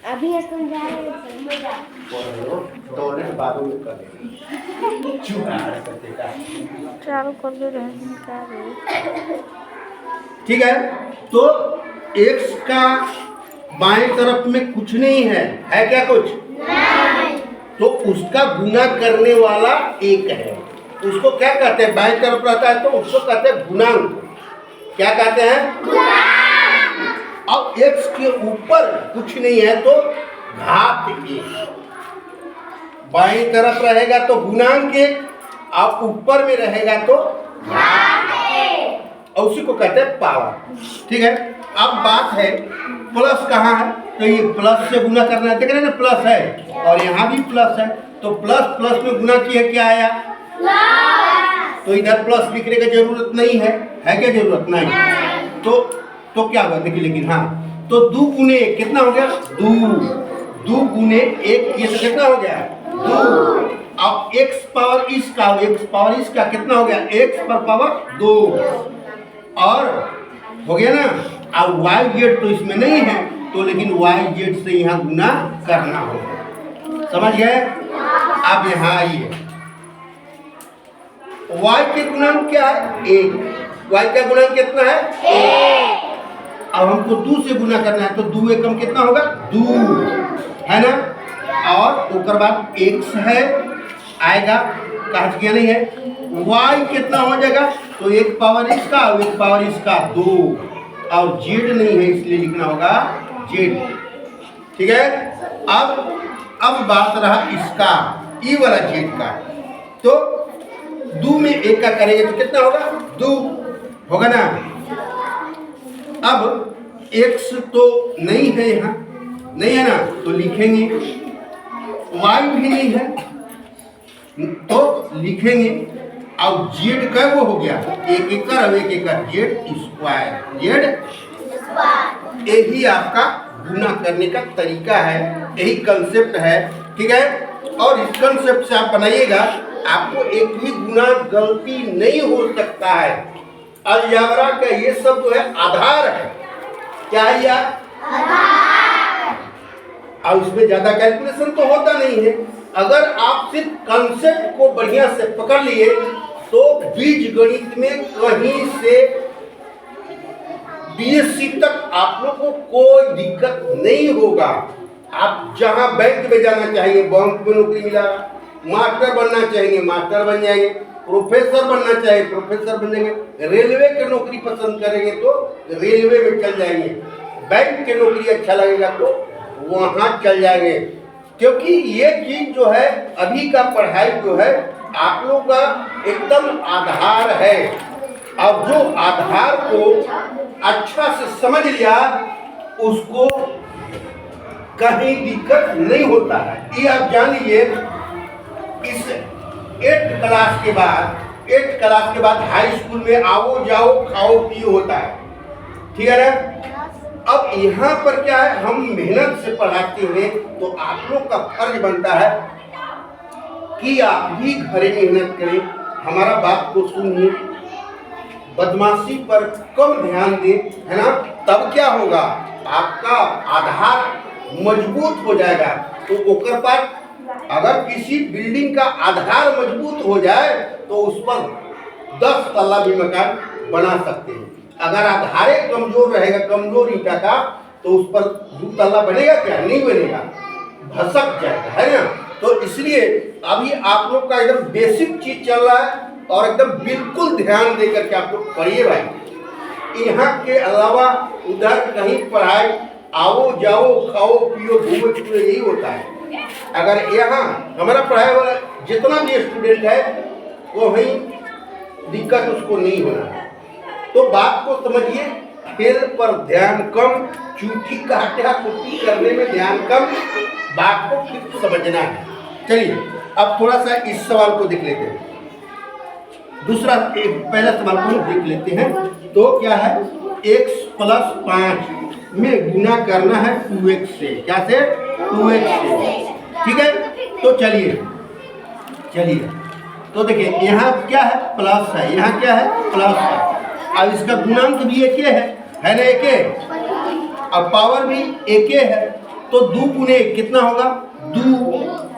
अभी समझा रहे चालू कर दे रहे ठीक है। तो x का बाएं तरफ में कुछ नहीं है क्या कुछ नहीं। तो उसका गुना करने वाला एक है, उसको क्या कहते हैं? बाएं तरफ रहता है तो उसको कहते हैं गुणांक। क्या कहते हैं? गुणांक। अब x के ऊपर कुछ नहीं है तो घात एक। बाएं तरफ रहेगा तो गुणांक एक, आप ऊपर में रहेगा तो घात एक, और उसी को कहते हैं पावर। ठीक है। अब बात है प्लस कहाँ है, तो ये प्लस से गुना करना है, देख रहे हैं ना प्लस है और यहाँ भी प्लस है, तो प्लस प्लस में गुना किया क्या आया? प्लस। तो इधर प्लस लिखने की जरूरत नहीं है क्या जरूरत नहीं? तो क्या होगा देखिए, लेकिन हाँ, तो 2 गुने 1 कितना हो गया? 2 गुने 1 ये तो कितना हो गया? 2। अब x पावर इसका कितना हो गया? x पर पावर 2 और हो गया ना। अब yz तो इसमें नहीं है, तो लेकिन yz से यहाँ गुना करना होगा। समझ गए? अब यहाँ आइए, y के गुणांक क्या है? 1। y का गुणांक कितना है? 1। अब हमको 2 से गुना करना है, तो 2 एकम कितना होगा? 2 है ना। और उसके बाद x है आएगा, कहा गया नहीं है। y कितना हो जाएगा? तो 1 पावर इसका और 1 पावर इसका 2, और z नहीं है इसलिए लिखना होगा z। ठीक है। अब बात रहा इसका ई वाला z का, तो 2 में 1 का करेंगे तो कितना होगा? 2 होगा ना। अब x तो नहीं है यहाँ, नहीं है ना, तो लिखेंगे। y भी नहीं है तो लिखेंगे। अब z का वो हो गया 1 एकड़ और 1 एकड़ z स्क्वायर। यही आपका गुना करने का तरीका है, यही कंसेप्ट है। ठीक है। और इस कंसेप्ट से आप बनाइएगा, आपको एक भी गुना गलती नहीं हो सकता है। अलजेब्रा का ये सब जो है आधार है। क्या है यार? आधार। और उसमें ज्यादा कैलकुलेशन तो होता नहीं है। अगर आप सिर्फ कंसेप्ट को बढ़िया से पकड़ लिए तो बीज गणित में कहीं से बीएससी तक आप लोग को कोई दिक्कत नहीं होगा। आप जहां बैंक में जाना चाहेंगे बैंक में नौकरी मिला, मास्टर बनना चाहेंगे मास्टर बन जाएंगे, प्रोफेसर बनना चाहे प्रोफेसर बन जाएंगे, रेलवे की नौकरी पसंद करेंगे तो रेलवे में चल जाएंगे, बैंक की नौकरी अच्छा लगेगा तो वहां चल जाएंगे। क्योंकि ये चीज जो है अभी का पढ़ाई जो है आप लोग का एकदम आधार है, और जो आधार को अच्छा से समझ लिया उसको कहीं दिक्कत नहीं होता है। ये आप जान लीजिए, इस 8 क्लास के बाद हाई स्कूल में आओ जाओ खाओ पियो होता है। ठीक है ना। अब यहाँ पर क्या है, हम मेहनत से पढ़ाते हैं तो आप लोग का फर्ज बनता है कि आप भी घरे मेहनत करें, हमारा बात को सुनिए, बदमाशी पर कम ध्यान दें, है ना। तब क्या होगा, आपका आधार मजबूत हो जाएगा। तो ओकर पर अगर किसी बिल्डिंग का आधार मजबूत हो जाए तो उस पर 10 तल्ला भी मकान बना सकते हैं। अगर आधार कमजोर रहेगा, कमजोर ईंटा का, तो उस पर 2 तल्ला बनेगा क्या? नहीं बनेगा, भसक जाएगा, है ना। तो इसलिए अभी आप लोग का एकदम बेसिक चीज चल रहा है और एकदम बिल्कुल ध्यान देकर के आप लोग पढ़िए भाई। यहाँ के अलावा उधर कहीं पढ़ाई आओ जाओ खाओ पियो घूमो फिरो यही होता है। अगर यहाँ हमारा पढ़ाई वाला जितना भी स्टूडेंट है वो वहीं दिक्कत उसको नहीं होना है। तो बात को समझिए, खेल पर ध्यान कम, चूठी काटा कुटी करने में ध्यान कम, बात को फिर समझना है। चलिए अब थोड़ा सा इस सवाल को देख लेते हैं। दूसरा पहला सवाल को देख लेते हैं। तो क्या है, x + 5 में गुना करना है 2x से। क्या से? 2x से। ठीक है। तो चलिए तो देखिए यहाँ क्या है, प्लस है, यहाँ क्या है, प्लस है। अब इसका गुणांक भी एक है ना, एक। अब पावर भी एक है, तो 2 गुने 1 कितना होगा 2।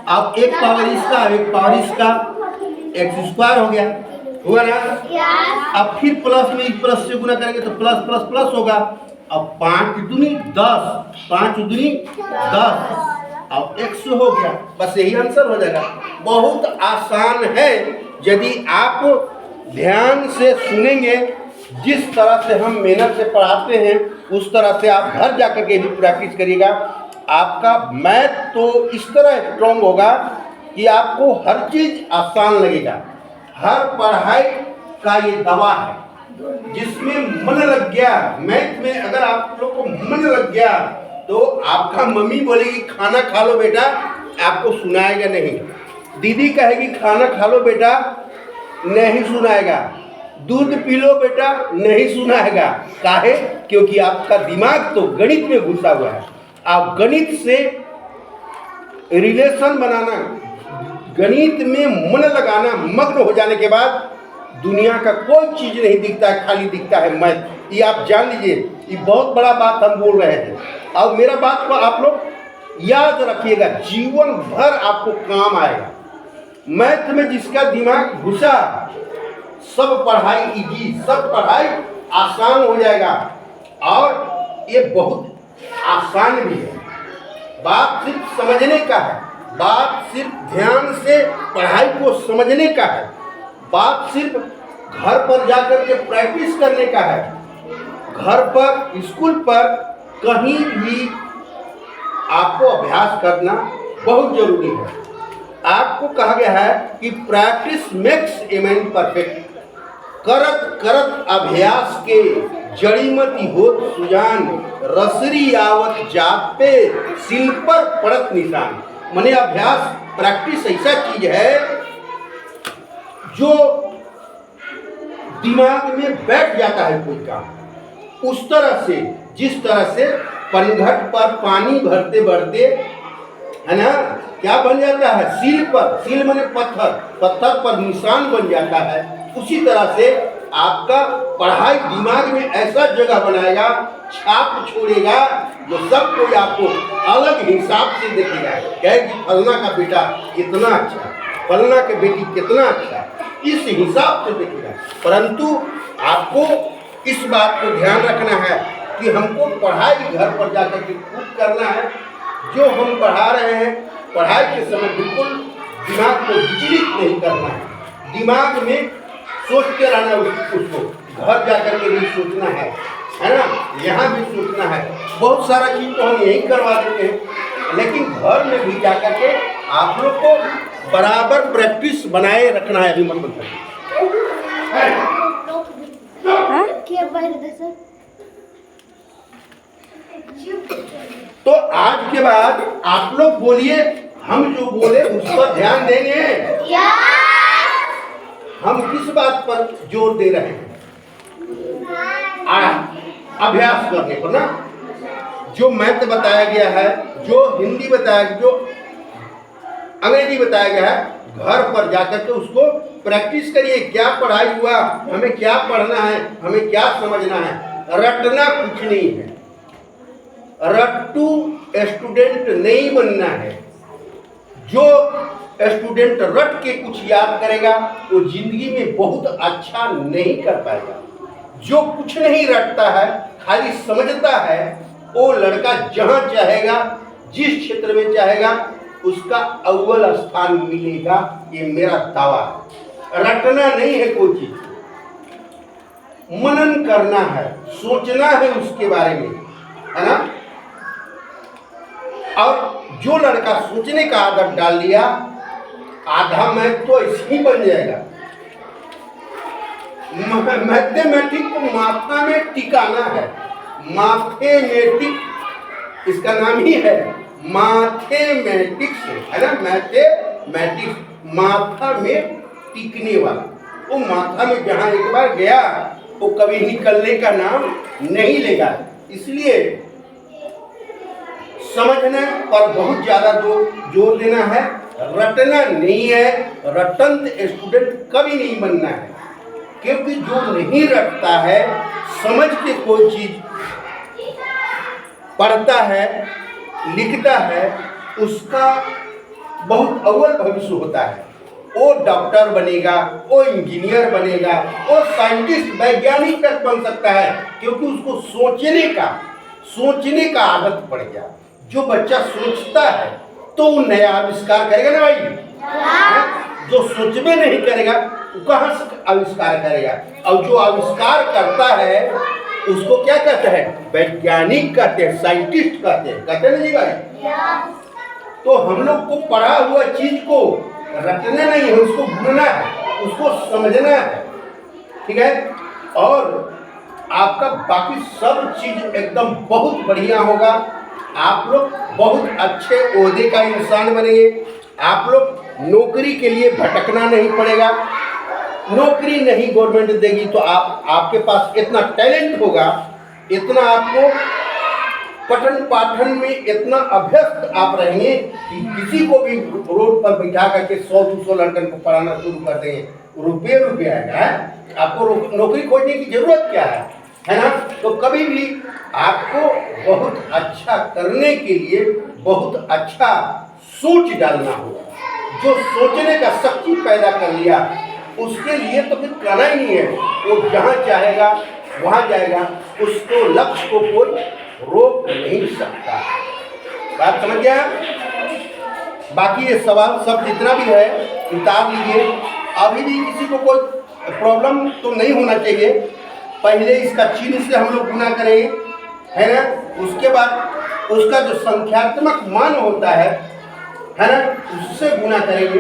अब एक पावर इसका, एक पावर इसका, एक्स स्क्वायर हो गया, हुआ ना। अब फिर प्लस में प्लस से गुना करेंगे तो प्लस प्लस प्लस होगा। अब 5 दूनी 10, 5 दूनी 10, अब x हो गया, बस यही आंसर हो जाएगा। बहुत आसान है, यदि आप ध्यान से सुनेंगे, जिस तरह से हम मेहनत से पढ़ाते हैं उस तरह से आप घर जाकर के भी प्रैक्टिस करिएगा। आपका मैथ तो इस तरह स्ट्रॉन्ग होगा कि आपको हर चीज आसान लगेगा। हर पढ़ाई का ये दवा है, जिसमें मन लग गया, मैथ में अगर आप लोग को मन लग गया तो आपका मम्मी बोलेगी खाना खा लो बेटा, आपको सुनाएगा नहीं। दीदी कहेगी खाना खा लो बेटा, नहीं सुनाएगा। दूध पी लो बेटा, नहीं सुनाएगा। काहे? क्योंकि आपका दिमाग तो गणित में घुसा हुआ है। आप गणित से रिलेशन बनाना, गणित में मन लगाना, मग्न हो जाने के बाद दुनिया का कोई चीज नहीं दिखता है, खाली दिखता है मैथ। ये आप जान लीजिए, ये बहुत बड़ा बात हम बोल रहे थे। और मेरा बात को आप लोग याद रखिएगा, जीवन भर आपको काम आएगा। मैथ में जिसका दिमाग घुसा, सब पढ़ाई इजी, सब पढ़ाई आसान हो जाएगा। और ये बहुत आसान भी है। बात सिर्फ समझने का है, बात सिर्फ ध्यान से पढ़ाई को समझने का है, बात सिर्फ घर पर जाकर के प्रैक्टिस करने का है। घर पर, स्कूल पर, कहीं भी आपको अभ्यास करना बहुत जरूरी है। आपको कहा गया है कि practice makes a man perfect. करत करत अभ्यास के जड़ीमती होत सुजान, रसरी आवत जात पे सिल पर पड़त निशान। माने अभ्यास, प्रैक्टिस ऐसा चीज है जो दिमाग में बैठ जाता है कोई काम। उस तरह से, जिस तरह से पनघट पर पानी भरते भरते, है ना, क्या बन जाता है, सील पर, सील माने पत्थर, पत्थर पर निशान बन जाता है। उसी तरह से आपका पढ़ाई दिमाग में ऐसा जगह बनाएगा, छाप छोड़ेगा, जो सब कोई आपको अलग हिसाब से देखेगा। कहेगी फलना का बेटा कितना अच्छा, फलना के बेटी कितना अच्छा, इस हिसाब से देखेगा। परंतु आपको इस बात को ध्यान रखना है कि हमको पढ़ाई घर पर जाकर के खूब करना है। जो हम पढ़ा रहे हैं, पढ़ाई के समय बिल्कुल दिमाग को विचलित नहीं करना है। दिमाग में सोचते रहना, उसको घर जाकर के भी सोचना है ना, यहाँ भी सोचना है। बहुत सारा चीज़ तो हम यही करवा देते हैं, लेकिन घर में भी जाकर के आप लोग को बराबर प्रैक्टिस बनाए रखना है। अभी मतलब तो आज के बाद आप लोग बोलिए, हम जो बोले उस पर ध्यान देंगे। हम किस बात पर जोर दे रहे हैं? अभ्यास करने पर ना। जो मैथ बताया गया है, जो हिंदी बताया गया, जो अंग्रेजी बताया गया है, घर पर जाकर के उसको प्रैक्टिस करिए। क्या पढ़ाई हुआ, हमें क्या पढ़ना है, हमें क्या समझना है। रटना कुछ नहीं है, रट्टू स्टूडेंट नहीं बनना है। जो स्टूडेंट रट के कुछ याद करेगा वो जिंदगी में बहुत अच्छा नहीं कर पाएगा। जो कुछ नहीं रटता है, खाली समझता है, वो लड़का जहां चाहेगा, जिस क्षेत्र में चाहेगा, उसका अव्वल स्थान मिलेगा। ये मेरा दावा है। रटना नहीं है कोई चीज, मनन करना है, सोचना है उसके बारे में, है ना। और जो लड़का सोचने का आदत डाल लिया, आधा मैथ तो ऐसे ही बन जाएगा। मैथमेटिक को मात्रा में टिकाना है। मैथमेटिक इसका नाम ही है, मैथमेटिक्स है ना। मैथमेटिक्स माथा में टिकने वाला, वो माथा में जहाँ एक बार गया वो कभी निकलने का नाम नहीं लेगा। इसलिए समझने पर बहुत ज्यादा जोर देना है, रटना नहीं है। रटंत स्टूडेंट कभी नहीं बनना है, क्योंकि जो नहीं रटता है, समझ के कोई चीज पढ़ता है लिखता है उसका बहुत अव्वल भविष्य होता है। वो डॉक्टर बनेगा, वो इंजीनियर बनेगा, वो साइंटिस्ट वैज्ञानिक तक बन सकता है, क्योंकि उसको सोचने का आदत पड़ गया। जो बच्चा सोचता है तो वो नया आविष्कार करेगा ना भाई। जो सोचबे नहीं करेगा वो कहाँ से आविष्कार करेगा। और जो आविष्कार करता है उसको क्या कहते हैं? वैज्ञानिक कहते हैं, साइंटिस्ट कहते हैं ना जी भाई। तो हम लोग को पढ़ा हुआ चीज को रटना नहीं है, उसको भूलना है, उसको समझना है, ठीक है। और आपका बाकी सब चीज एकदम बहुत बढ़िया होगा। आप लोग बहुत अच्छे ओहदे का इंसान बनेंगे। आप लोग नौकरी के लिए भटकना नहीं पड़ेगा। नौकरी नहीं गवर्नमेंट देगी तो आपके पास इतना टैलेंट होगा, इतना आपको पठन पाठन में इतना अभ्यस्त आप रहेंगे कि किसी को भी रोड पर बैठा करके 100-200 लड़कन को पढ़ाना शुरू कर देंगे, रुपये आएगा। आपको नौकरी खोजने की जरूरत क्या है ना। तो कभी भी आपको बहुत अच्छा करने के लिए बहुत अच्छा सोच डालना होगा। जो सोचने का शक्ति पैदा कर लिया उसके लिए तो फिर करना ही नहीं है, वो जहाँ चाहेगा वहाँ जाएगा, उसको लक्ष्य को कोई रोक नहीं सकता। बात समझ गया? बाकी ये सवाल सब जितना भी है उतार लीजिए। अभी भी किसी को कोई प्रॉब्लम तो नहीं होना चाहिए। पहले इसका चिन्ह से हम लोग गुना करेंगे, है ना। उसके बाद उसका जो संख्यात्मक मान होता है ना, उससे गुना करेंगे।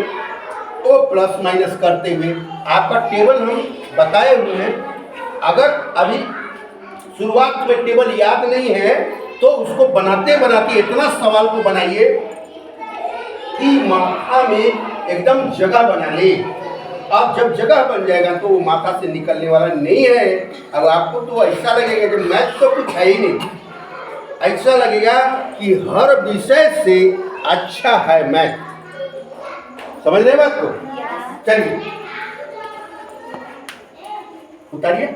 तो प्लस माइनस करते हुए आपका टेबल हम बताए हुए हैं। अगर अभी शुरुआत में टेबल याद नहीं है तो उसको बनाते बनाते इतना सवाल को बनाइए कि माथा में एकदम जगह बना ले। अब जब जगह बन जाएगा तो वो माथा से निकलने वाला नहीं है। अब आपको तो ऐसा लगेगा कि मैथ तो कुछ है ही नहीं, ऐसा लगेगा कि हर विषय से अच्छा है मैथ। समझ रहे बात को? चलिए उतारिए।